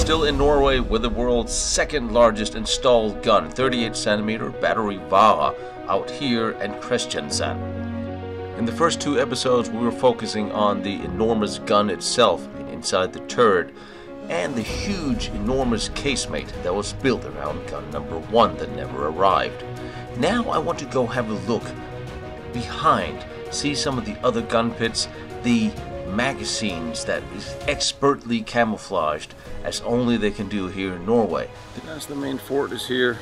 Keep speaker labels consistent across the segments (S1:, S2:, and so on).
S1: still in Norway with the world's second largest installed gun, 38cm battery Vara, out here in Kristiansand. In the first two episodes we were focusing on the enormous gun itself inside the turret and the huge enormous casemate that was built around gun number 1 that never arrived. Now I want to go have a look behind, see some of the other gun pits, the magazines that is expertly camouflaged as only they can do here in Norway.
S2: As the main fort is here,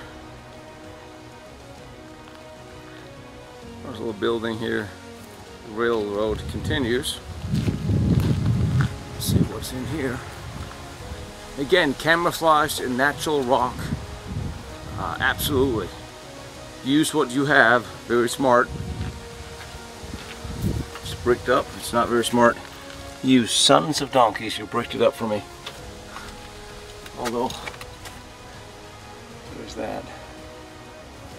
S2: there's a little building here. The railroad continues. Let's see what's in here. Again, camouflaged in natural rock. Absolutely. Use what you have. Very smart. It's bricked up. It's not very smart. You sons of donkeys, you bricked it up for me. Although, there's that.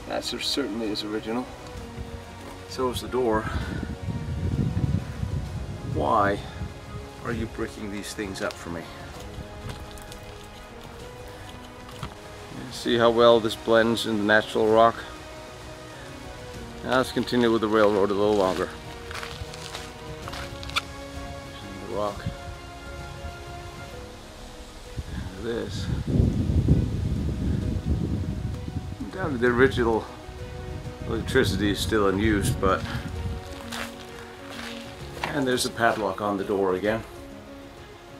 S2: That certainly is original. So is the door. Why are you bricking these things up for me? See how well this blends in the natural rock? Now let's continue with the railroad a little longer. The rock. And this. Down to the original electricity is still unused, but. And there's a padlock on the door again.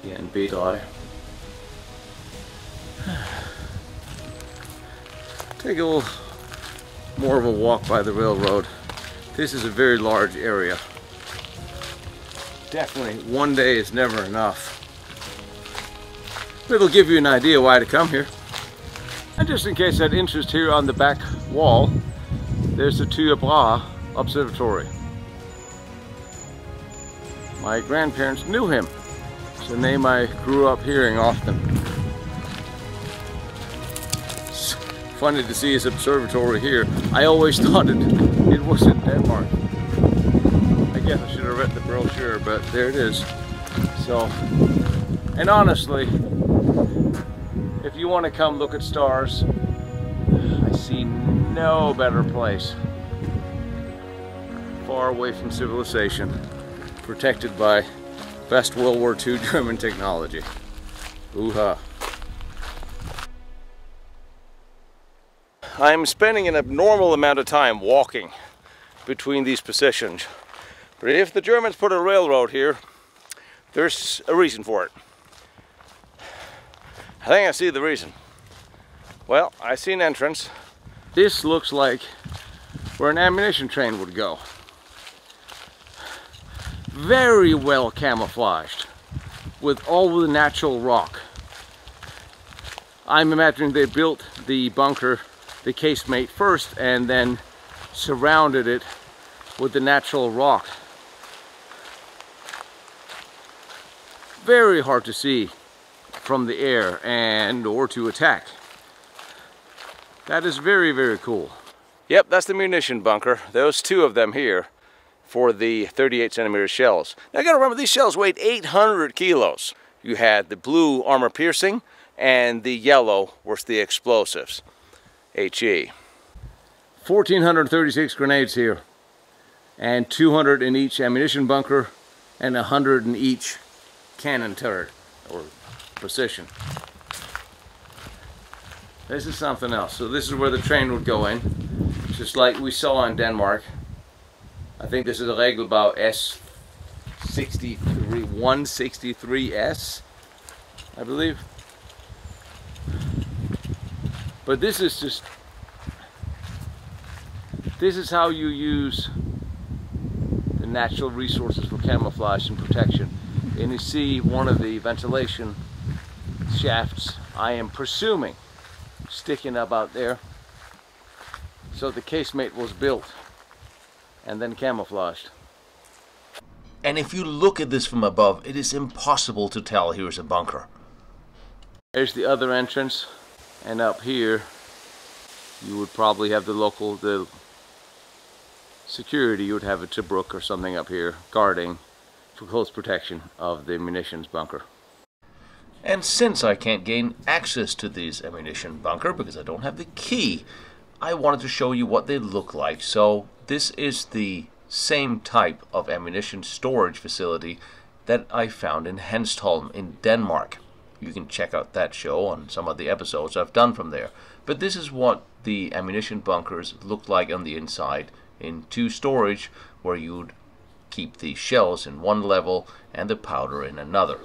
S2: Again, BDI. Take a little more of a walk by the railroad. This is a very large area. Definitely one day is never enough. But it'll give you an idea why to come here. And just in case that interest, here on the back wall, there's the WW2 Observatory. My grandparents knew him. It's a name I grew up hearing often. Funny to see his observatory here. I always thought it was in Denmark. I guess I should have read the brochure, but there it is. So, and honestly, if you want to come look at stars, I see no better place. Far away from civilization, protected by best World War II German technology. Ooh-ha. I'm spending an abnormal amount of time walking between these positions. But if the Germans put a railroad here, there's a reason for it. I think I see the reason. Well, I see an entrance. This looks like where an ammunition train would go. Very well camouflaged with all the natural rock. I'm imagining they built the bunker, the casemate first, and then surrounded it with the natural rock. Very hard to see from the air and or to attack. That is very, very cool. Yep, that's the munition bunker. Those two of them here for the 38cm shells. Now you gotta remember, these shells weighed 800 kilos. You had the blue armor piercing and the yellow was the explosives. HE. 1,436 grenades here, and 200 in each ammunition bunker, and 100 in each cannon turret, or position. This is something else. So this is where the train would go in, just like we saw in Denmark. I think this is a Regelbau S63, 163S, I believe. But this is just, this is how you use the natural resources for camouflage and protection. And you see one of the ventilation shafts, I am presuming, sticking up out there. So the casemate was built and then camouflaged.
S1: And if you look at this from above, it is impossible to tell here's a bunker.
S2: There's the other entrance, and up here you would probably have the security. You would have a Tobruk or something up here guarding for close protection of the munitions bunker.
S1: And since I can't gain access to this ammunition bunker because I don't have the key, I wanted to show you what they look like. So this is the same type of ammunition storage facility that I found in Hanstholm in Denmark. You can check out that show on some of the episodes I've done from there. But this is what the ammunition bunkers look like on the inside in two storage, where you'd keep the shells in one level and the powder in another.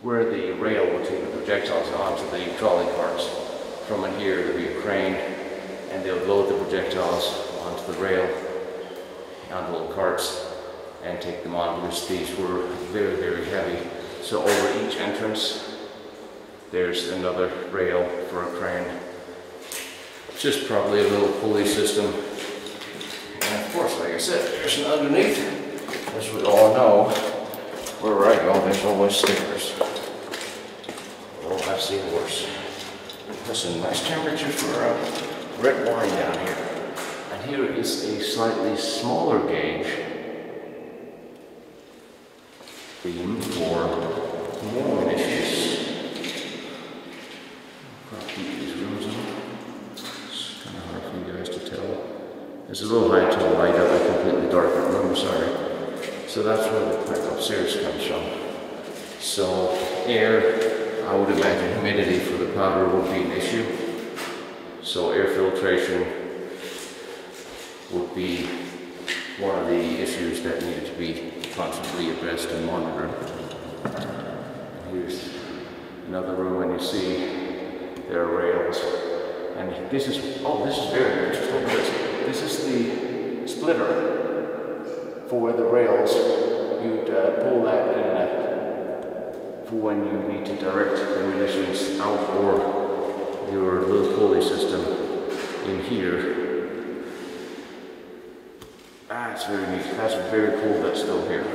S1: Where the rail will take the projectiles onto the trolley carts. From in here there'll be a crane and they'll load the projectiles onto the rail, onto little carts, and take them on, because these were very, very heavy. So over each entrance there's another rail for a crane. Just probably a little pulley system. And of course, like I said, there's an underneath. As we all know, wherever I go, there's always stickers. Oh, I've seen worse. That's a nice temperature for red wine down here. And here is a slightly smaller gauge beam for more munitions. I'll keep these rooms on. It's kind of hard for you guys to tell. It's a little high to light up a completely darkened room, sorry. So that's where the pipe upstairs comes from. So air, I would imagine humidity for the powder would be an issue. So air filtration would be one of the issues that needed to be constantly addressed and monitored. And here's another room, and you see there are rails. And this is, oh, this is very interesting. This is the splitter for the rails. You'd pull that in for when you need to direct the munitions out, or your little pulley system in here. That's very neat. That's very cool that's still here.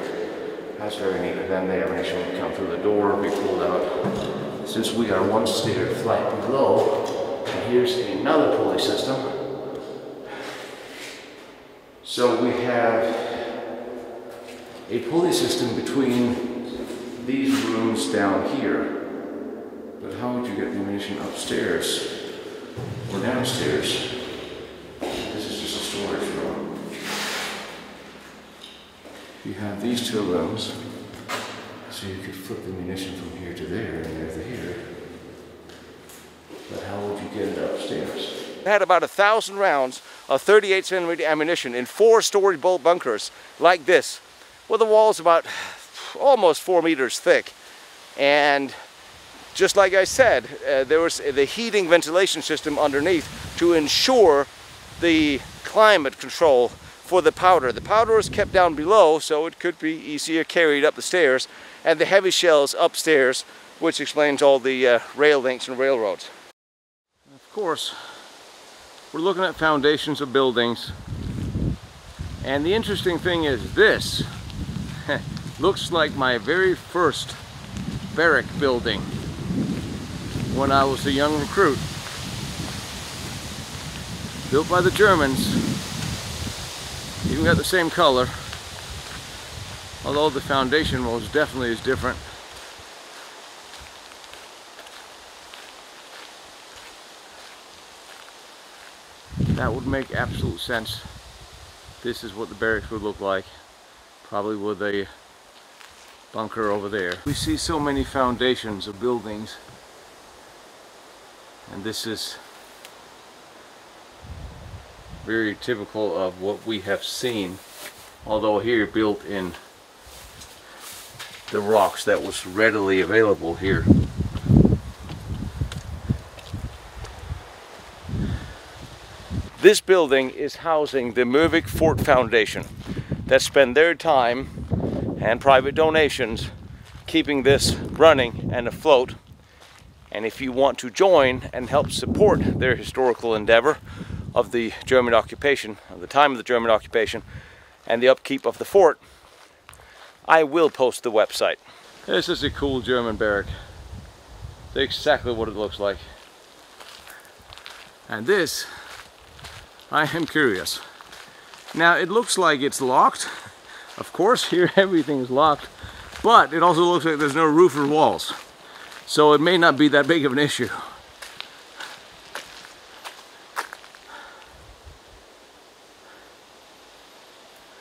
S1: That's very neat. And then the ammunition would come through the door, be pulled out. Since we are one stair flat below, and here's another pulley system. So we have a pulley system between these rooms down here. But how would you get the ammunition upstairs or downstairs? This is just a storage room. You have these two rooms, so you could flip the munition from here to there and there to here. But how would you get it upstairs?
S2: It had about 1,000 rounds of 38cm ammunition in 4 storage bolt bunkers like this, with the walls about almost 4 meters thick. And just like I said, there was the heating ventilation system underneath to ensure the climate control for the powder. The powder was kept down below, so it could be easier carried up the stairs, and the heavy shells upstairs, which explains all the rail links and railroads. And of course, we're looking at foundations of buildings, and the interesting thing is this looks like my very first barrack building when I was a young recruit, built by the Germans. Even got the same color, although the foundation most definitely is different. That would make absolute sense. This is what the barracks would look like, probably with a bunker over there. We see so many foundations of buildings, and this is very typical of what we have seen, although here built in the rocks that was readily available here. This building is housing the Murvik Fort Foundation that spend their time and private donations keeping this running and afloat. And if you want to join and help support their historical endeavor of the German occupation, of the time of the German occupation, and the upkeep of the fort, I will post the website. This is a cool German barrack. That's exactly what it looks like. And this, I am curious. Now it looks like it's locked. Of course, here everything is locked, but it also looks like there's no roof or walls. So it may not be that big of an issue.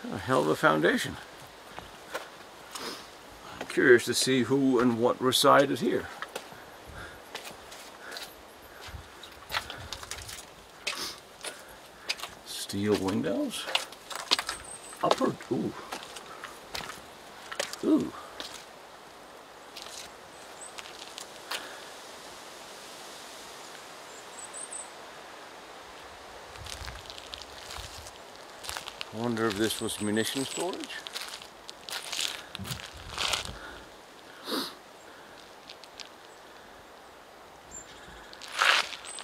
S2: A hell of a foundation. I'm curious to see who and what resided here. Steel windows. Upper. Ooh. Ooh. I wonder if this was munition storage.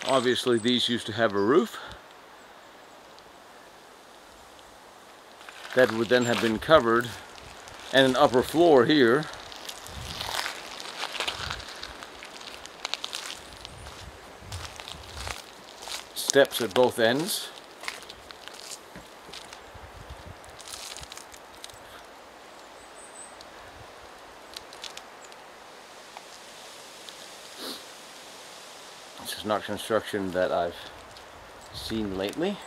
S2: Obviously these used to have a roof that would then have been covered, and an upper floor here. Steps at both ends. This is not construction that I've seen lately,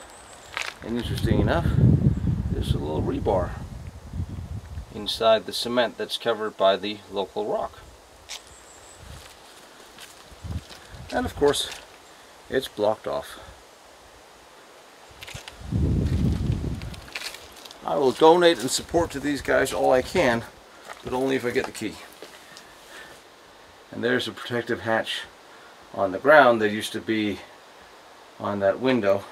S2: and interesting enough, there's a little rebar inside the cement that's covered by the local rock. And of course, it's blocked off. I will donate and support to these guys all I can, but only if I get the key. And there's a protective hatch on the ground that used to be on that window,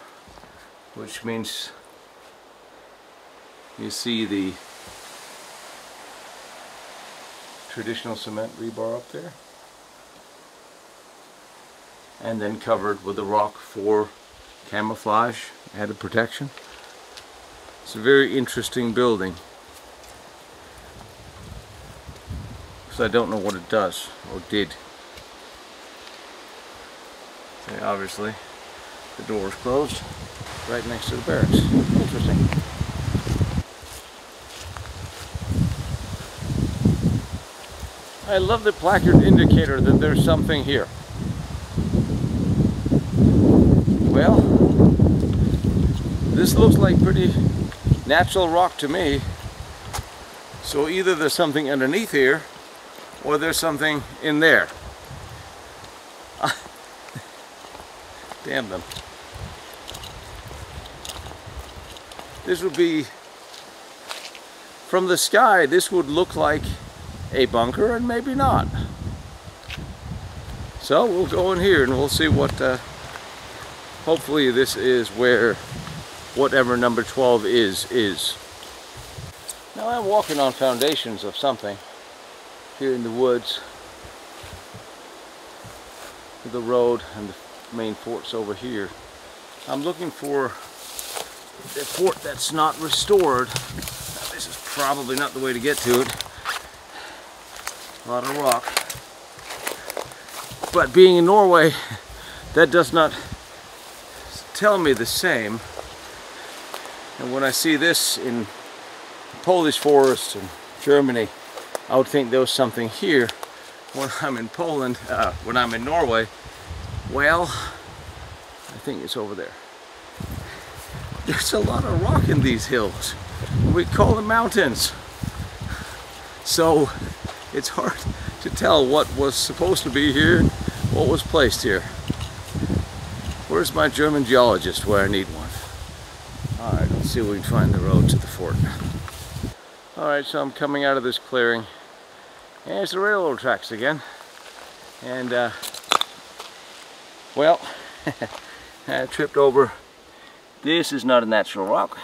S2: which means you see the traditional cement rebar up there, and then covered with a rock for camouflage, added protection. It's a very interesting building, because I don't know what it does or did. See, obviously the door is closed right next to the barracks. Interesting. I love the placard indicator that there's something here. Well, this looks like pretty natural rock to me. So either there's something underneath here, or there's something in there. Damn them. This would be, from the sky, this would look like a bunker, and maybe not. So we'll go in here and we'll see what, hopefully this is where whatever number 12 is. Now I'm walking on foundations of something here in the woods. The road and the main fort's over here. I'm looking for the fort that's not restored. Now, this is probably not the way to get to it. A lot of rock. But being in Norway, that does not tell me the same. And when I see this in Polish forests in Germany, I would think there was something here. When I'm in Poland, when I'm in Norway, well, I think it's over there. There's a lot of rock in these hills. We call them mountains. So it's hard to tell what was supposed to be here, what was placed here. Where's my German geologist where I need one? Alright, let's see if we can find the road to the fort. Alright, so I'm coming out of this clearing. And it's the railroad tracks again. And, well, I tripped over. This is not a natural rock.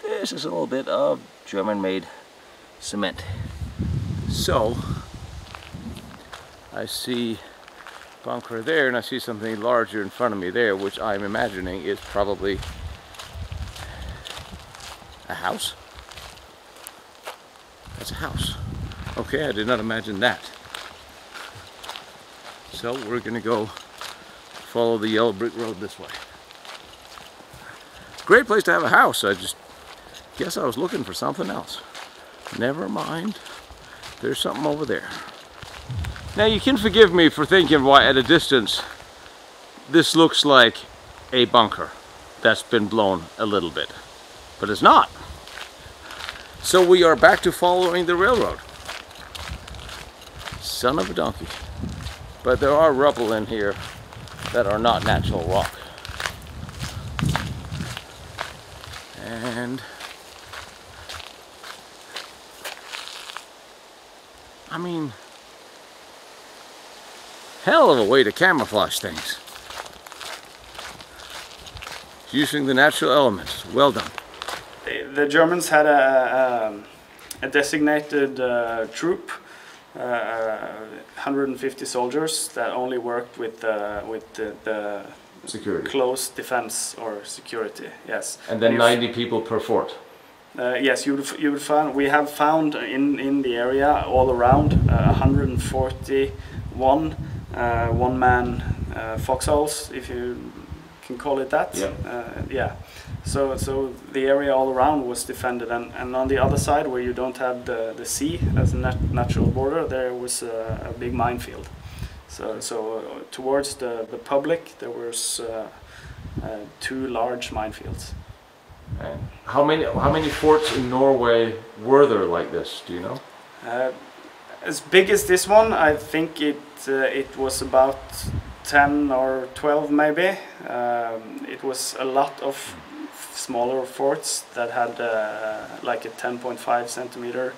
S2: This is a little bit of German-made cement. So, I see a bunker there, and I see something larger in front of me there, which I'm imagining is probably a house. That's a house. Okay, I did not imagine that. So we're gonna go follow the yellow brick road this way. Great place to have a house. I just guess I was looking for something else. Never mind. There's something over there. Now you can forgive me for thinking why at a distance this looks like a bunker that's been blown a little bit, but it's not. So we are back to following the railroad. Son of a donkey. But there are rubble in here that are not natural rock. And I mean, hell of a way to camouflage things. Using the natural elements. Well done.
S3: The Germans had a designated troop, 150 soldiers that only worked with the
S2: Security.
S3: close defense or security. Yes.
S2: And then 90 people per fort.
S3: Yes, you would find, we have found in the area all around 141 one-man foxholes, if you can call it that.
S2: Yeah.
S3: Yeah. So the area all around was defended, and on the other side, where you don't have the sea as a natural border, there was a big minefield. So towards the public, there was 2 large minefields.
S2: And how many forts in Norway were there like this? Do you know?
S3: As big as this one, I think it was about 10 or 12 maybe. It was a lot of smaller forts that had like a 10.5 centimeter.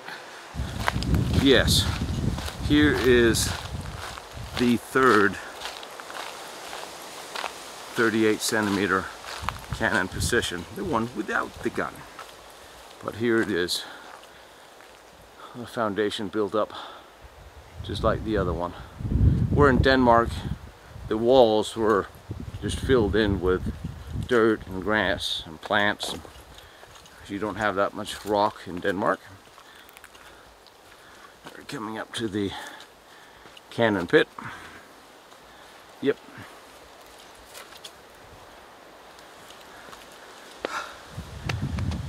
S2: Yes. Here is the third 38 centimeter cannon position, the one without the gun. But here it is, a foundation built up just like the other one. Where in Denmark the walls were just filled in with dirt and grass and plants. You don't have that much rock in Denmark. We're coming up to the cannon pit. Yep.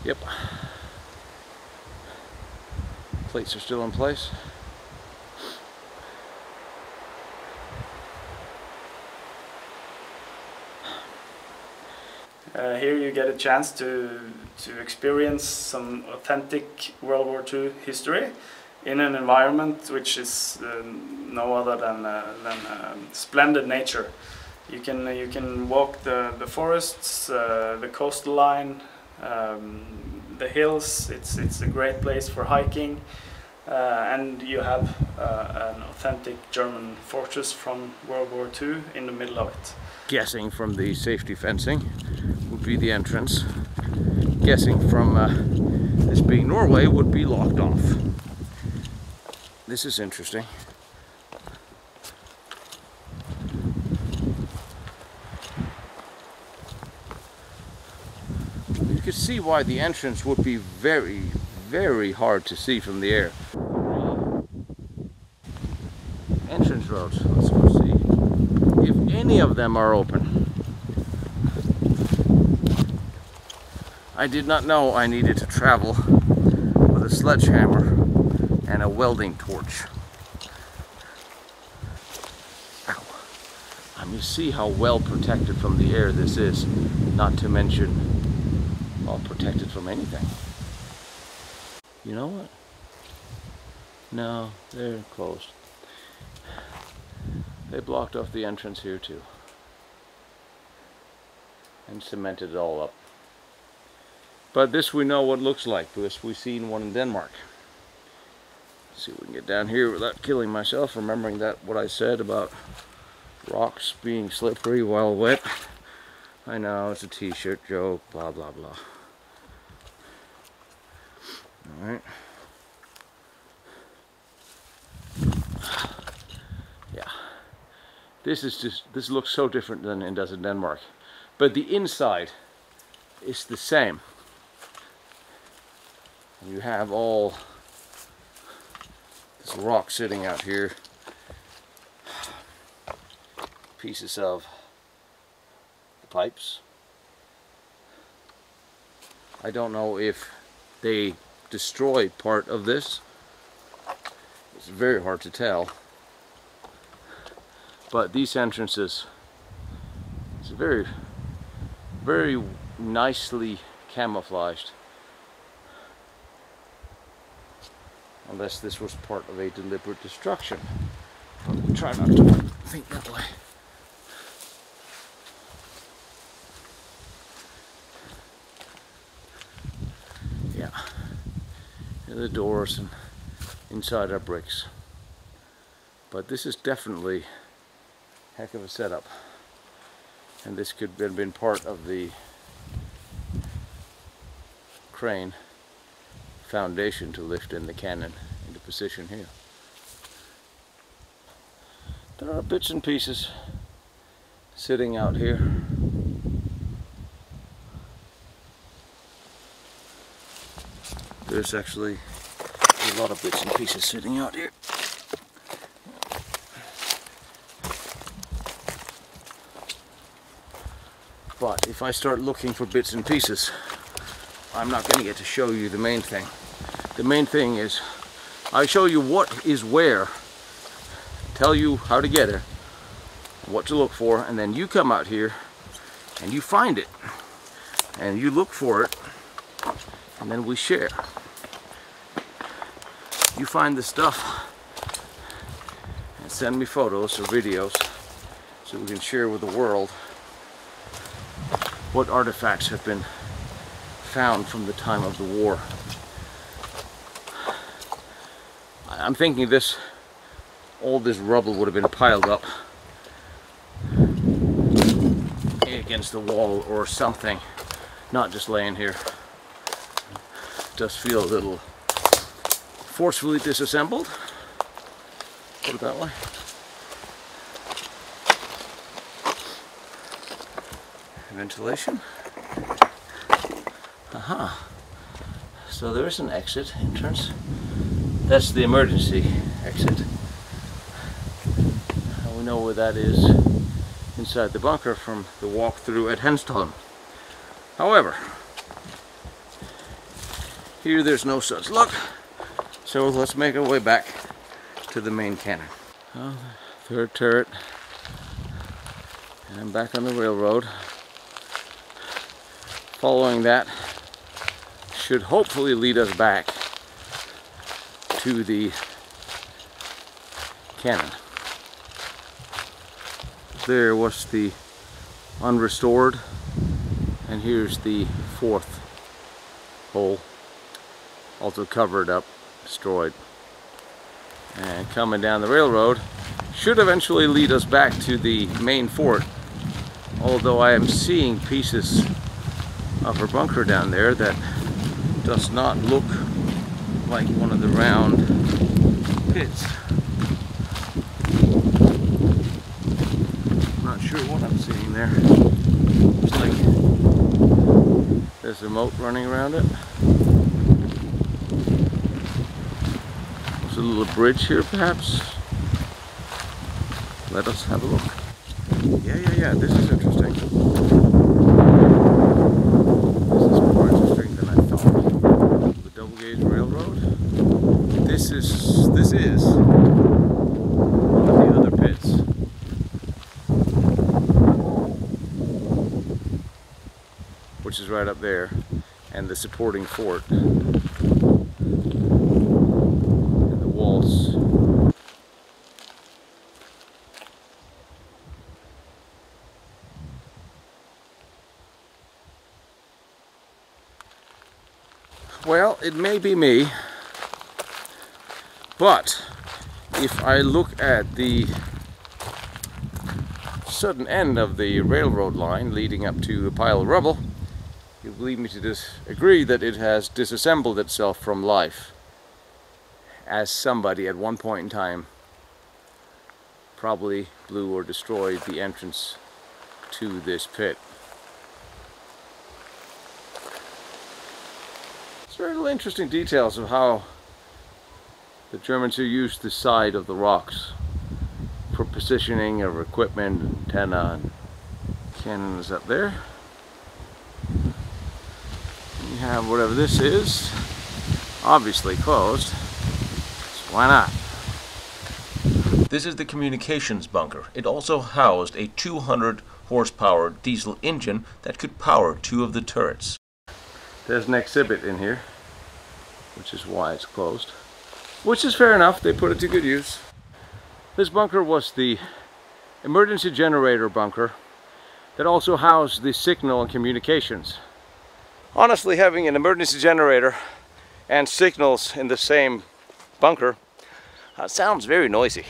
S2: Yep. Plates are still in place.
S3: Here you get a chance to experience some authentic World War II history in an environment which is no other than splendid nature. You can walk the forests, the coastal line, the hills. It's a great place for hiking, and you have an authentic German fortress from World War II in the middle of it.
S2: Guessing from the safety fencing would be the entrance. Guessing from this being Norway would be locked off. This is interesting. You can see why the entrance would be very, very hard to see from the air. Entrance roads, let's go see if any of them are open. I did not know I needed to travel with a sledgehammer and a welding torch. Ow. I mean, you see how well protected from the air this is, not to mention well protected from anything. You know what? No, they're closed. They blocked off the entrance here too and cemented it all up. But this we know what it looks like because we've seen one in Denmark. Let's see if we can get down here without killing myself, remembering that what I said about rocks being slippery while wet. I know, it's a t-shirt joke, blah blah blah. Alright. Yeah. This looks so different than it does in Denmark. But the inside is the same. You have all this rock sitting out here. Pieces of the pipes. I don't know if they destroyed part of this. It's very hard to tell. But these entrances, it's very, very nicely camouflaged. Unless this was part of a deliberate destruction. I'll try not to think that way. Yeah. And the doors and inside are bricks. But this is definitely a heck of a setup. And this could have been part of the crane foundation to lift in the cannon into position here. There are bits and pieces sitting out here. There's actually a lot of bits and pieces sitting out here. But if I start looking for bits and pieces, I'm not going to get to show you the main thing. The main thing is I show you what is where, tell you how to get it, what to look for, and then you come out here and you find it and you look for it, and then we share. You find the stuff and send me photos or videos so we can share with the world what artifacts have been found from the time of the war. I'm thinking all this rubble would have been piled up against the wall or something, not just laying here. It does feel a little forcefully disassembled, put it that way. Ventilation. Aha. So there's an exit, entrance. That's the emergency exit. And we know where that is inside the bunker from the walkthrough at Henstholm. However, here there's no such luck. So let's make our way back to the main cannon. Well, the third turret. And I'm back on the railroad. Following that should hopefully lead us back to the cannon. There was the unrestored, and here's the fourth hole, also covered up, destroyed. And coming down the railroad should eventually lead us back to the main fort, although I am seeing pieces of our bunker down there that does not look like one of the round pits. Not sure what I'm seeing there. Looks like there's a moat running around it. There's a little bridge here perhaps. Let us have a look. Yeah, this is interesting. This is one of the other pits. Which is right up there, and the supporting fort. And the walls. Well, it may be me, but if I look at the sudden end of the railroad line leading up to a pile of rubble, you'll lead me to agree that it has disassembled itself from life, as somebody at one point in time probably blew or destroyed the entrance to this pit. It's very little interesting details of how the Germans who used the side of the rocks for positioning of equipment, antenna, and cannon is up there. And you have whatever this is, obviously closed, so why not?
S1: This is the communications bunker. It also housed a 200 horsepower diesel engine that could power 2 of the turrets.
S2: There's an exhibit in here, which is why it's closed. Which is fair enough, they put it to good use. This bunker was the emergency generator bunker that also housed the signal and communications. Honestly, having an emergency generator and signals in the same bunker sounds very noisy.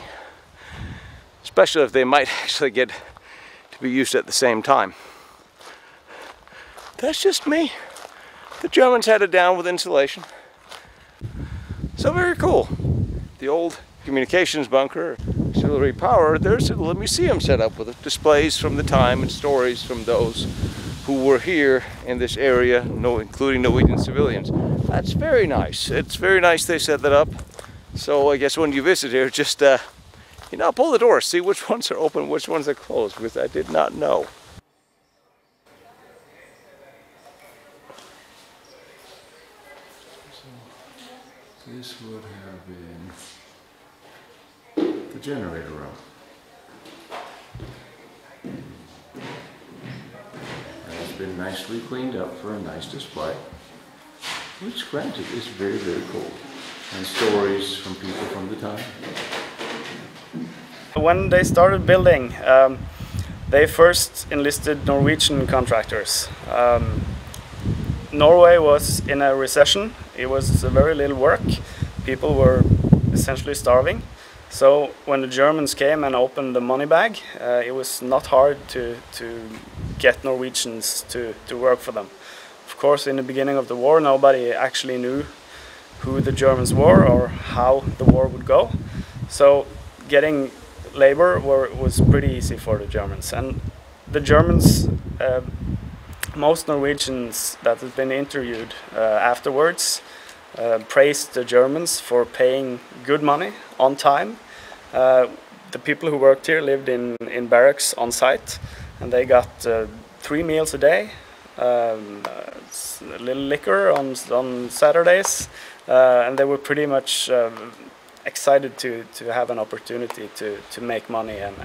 S2: Especially if they might actually get to be used at the same time. That's just me. The Germans had it down with insulation. So very cool. The old communications bunker, auxiliary power, there's a little museum set up with displays from the time and stories from those who were here in this area, including Norwegian civilians. That's very nice. It's very nice they set that up. So I guess when you visit here, just you know, pull the doors, see which ones are open, which ones are closed, because I did not know. So this would have been the generator room. And it's been nicely cleaned up for a nice display, which granted is very, very cool. And stories from people from the time.
S3: When they started building, they first enlisted Norwegian contractors. Norway was in a recession. It was very little work. People were essentially starving. So when the Germans came and opened the money bag, it was not hard to get Norwegians to work for them. Of course, in the beginning of the war, nobody actually knew who the Germans were or how the war would go. So getting labor was pretty easy for the Germans. And the Germans, most Norwegians that have been interviewed afterwards praised the Germans for paying good money on time. The people who worked here lived in barracks on site, and they got 3 meals a day, a little liquor on Saturdays, and they were pretty much excited to have an opportunity to make money and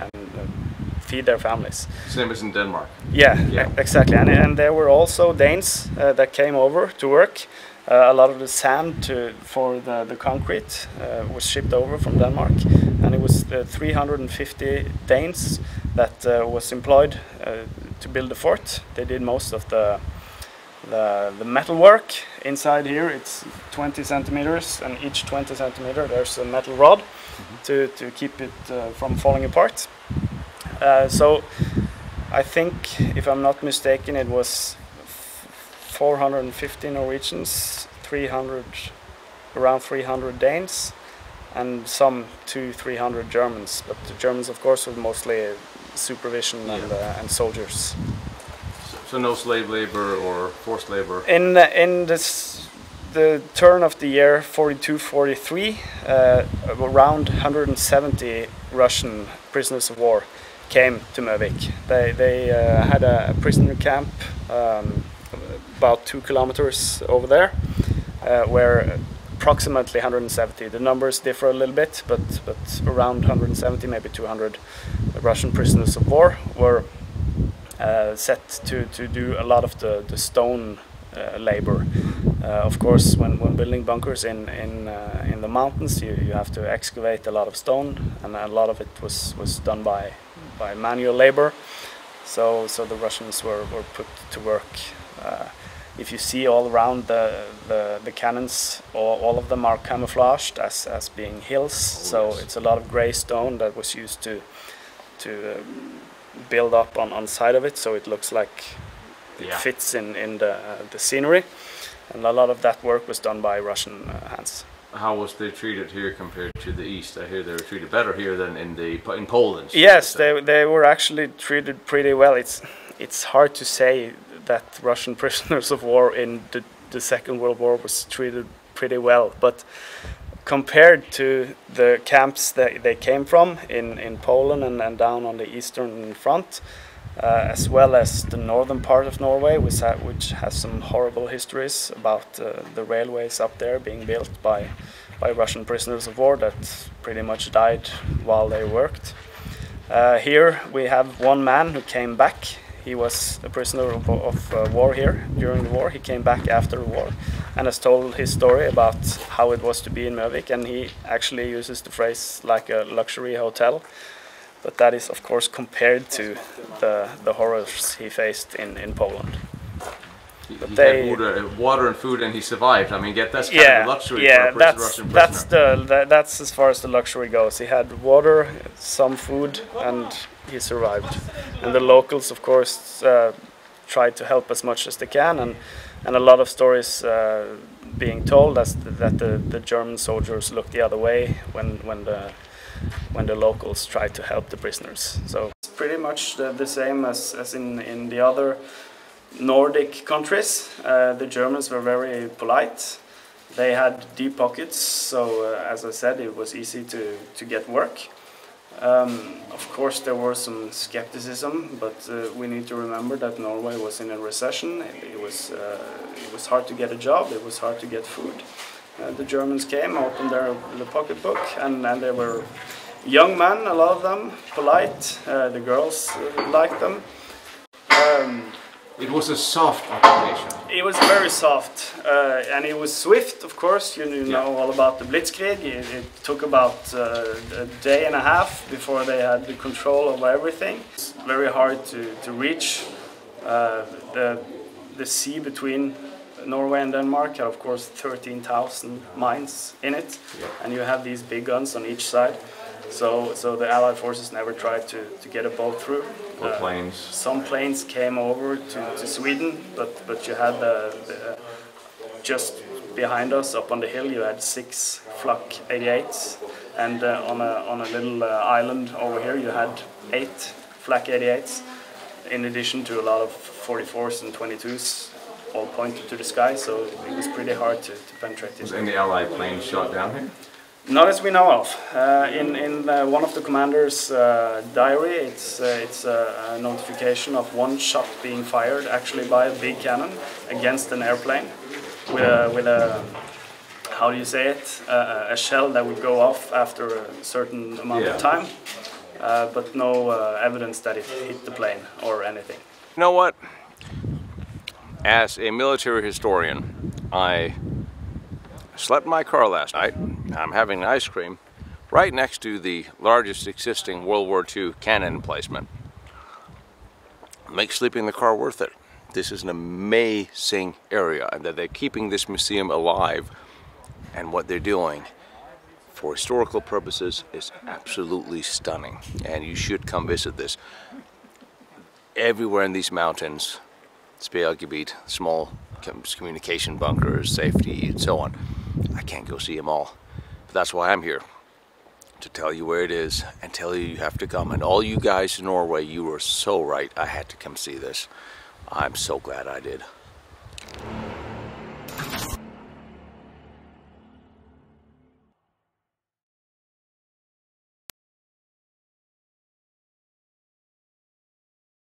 S3: feed their families.
S2: Same as in Denmark.
S3: Yeah. Exactly. And there were also Danes that came over to work. A lot of the sand for the concrete was shipped over from Denmark, and it was 350 Danes that was employed to build the fort. They did most of the metal work. Inside here it's 20 centimeters, and each 20 centimeter there's a metal rod to keep it from falling apart. So I think, if I'm not mistaken, it was 450 Norwegians, around 300 Danes, and some 200-300 Germans. But the Germans, of course, were mostly supervision and soldiers.
S2: So no slave labor or forced labor?
S3: In the turn of the year 42-43, around 170 Russian prisoners of war came to Murvik. They had a prisoner camp about 2 kilometers over there, where approximately 170, the numbers differ a little bit, but around 170, maybe 200 Russian prisoners of war were set to do a lot of the stone labor. Of course, when building bunkers in the mountains, you have to excavate a lot of stone, and a lot of it was done by manual labor. So the Russians were put to work. If you see all around the cannons, all of them are camouflaged as being hills. So it's a lot of gray stone that was used to build up on side of it, so it looks like it fits in the scenery. And a lot of that work was done by Russian hands.
S2: How was they treated here compared to the East? I hear they were treated better here than in Poland.
S3: Yes, they were actually treated pretty well. It's hard to say that Russian prisoners of war in the Second World War was treated pretty well, but compared to the camps that they came from in Poland and down on the Eastern Front, as well as the northern part of Norway, which has some horrible histories about the railways up there being built by by Russian prisoners of war that pretty much died while they worked. Here we have one man who came back. He was a prisoner of war here during the war. He came back after the war and has told his story about how it was to be in Murvik, and he actually uses the phrase like a luxury hotel. But that is, of course, compared to the horrors he faced in Poland. But
S2: he had water and food, and he survived. I mean, that's kind of a luxury for a Russian prisoner.
S3: That's as far as the luxury goes. He had water, some food, and he survived. And the locals, of course, tried to help as much as they can, and a lot of stories being told that the German soldiers looked the other way when the locals tried to help the prisoners. So it's pretty much the same as in the other Nordic countries. The Germans were very polite. They had deep pockets, so as I said, it was easy to get work. Of course, there was some skepticism, but we need to remember that Norway was in a recession. It was hard to get a job. It was hard to get food. The Germans came, opened their pocketbook, and they were young men, a lot of them, polite. The girls liked them.
S2: It was a soft occupation.
S3: It was very soft, and it was swift, of course. You know all about the Blitzkrieg. It took about a day and a half before they had the control over everything. It's very hard to reach. The sea between Norway and Denmark had, of course, 13,000 mines in it, and you have these big guns on each side. So the Allied forces never tried to get a boat through.
S2: Or planes.
S3: Some planes came over to Sweden, but you had just behind us, up on the hill, you had 6 Flak 88s, and on a little island over here, you had 8 Flak 88s, in addition to a lot of 44s and 22s, all pointed to the sky. So it was pretty hard to penetrate.
S2: Was any Allied plane shot down here?
S3: Not as we know of. In one of the commander's diary, it's a notification of one shot being fired, actually by a big cannon against an airplane, with a how do you say it? A shell that would go off after a certain amount of time, but no evidence that it hit the plane or anything.
S2: You know what? As a military historian, I slept in my car last night. I'm having ice cream right next to the largest existing World War II cannon emplacement. Makes sleeping in the car worth it. This is an amazing area, and that they're keeping this museum alive, and what they're doing for historical purposes is absolutely stunning, and you should come visit this. Everywhere in these mountains, Spelgebiet, small communication bunkers, safety, and so on. I can't go see them all, but that's why I'm here, to tell you where it is and tell you have to come. And all you guys in Norway, you were so right. I had to come see this. I'm so glad I did.